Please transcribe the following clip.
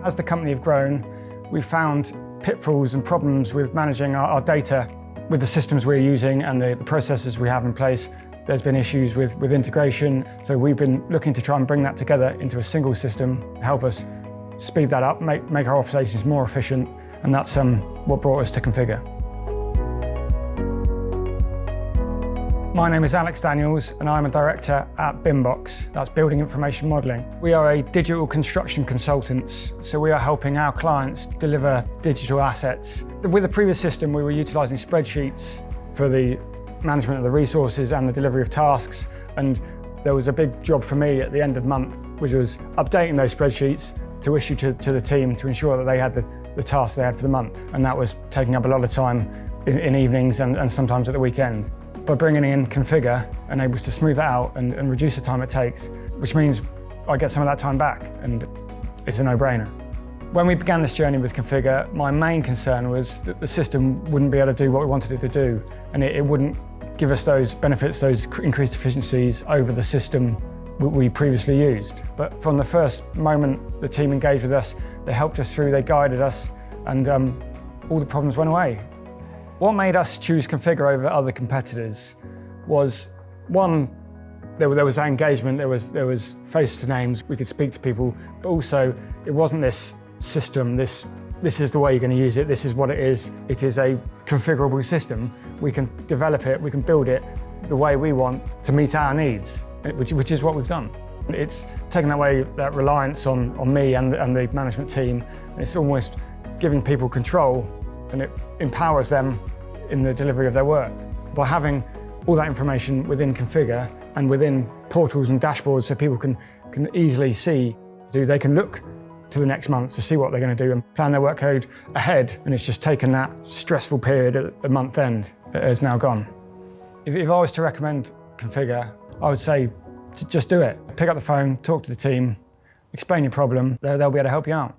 As the company have grown, we've found pitfalls and problems with managing our data with the systems we're using and the processes we have in place. There's been issues with integration, so we've been looking to try and bring that together into a single system to help us speed that up, make our operations more efficient, and that's what brought us to Configur. My name is Alex Daniels and I'm a director at Bimbox, that's Building Information Modelling. We are a digital construction consultants, so we are helping our clients deliver digital assets. With the previous system, we were utilising spreadsheets for the management of the resources and the delivery of tasks, and there was a big job for me at the end of month, which was updating those spreadsheets to issue to the team to ensure that they had the tasks they had for the month, and that was taking up a lot of time in evenings and sometimes at the weekend. By bringing in Configur, enables to smooth that out and reduce the time it takes, which means I get some of that time back, and it's a no-brainer. When we began this journey with Configur, my main concern was that the system wouldn't be able to do what we wanted it to do, and it wouldn't give us those benefits, those increased efficiencies over the system we previously used. But from the first moment the team engaged with us, they helped us through, they guided us, and all the problems went away. What made us choose Configur over other competitors was, one, there was that engagement, there was faces to names, we could speak to people, but also it wasn't this system, this is the way you're going to use it, this is what it is a configurable system. We can develop it, we can build it the way we want to meet our needs, which is what we've done. It's taken away that reliance on me and the management team. It's almost giving people control, and it empowers them in the delivery of their work. By having all that information within Configur and within portals and dashboards so people can easily see, they can look to the next month to see what they're going to do and plan their workload ahead, and it's just taken that stressful period at the month end that has now gone. If I was to recommend Configur, I would say just do it. Pick up the phone, talk to the team, explain your problem, they'll be able to help you out.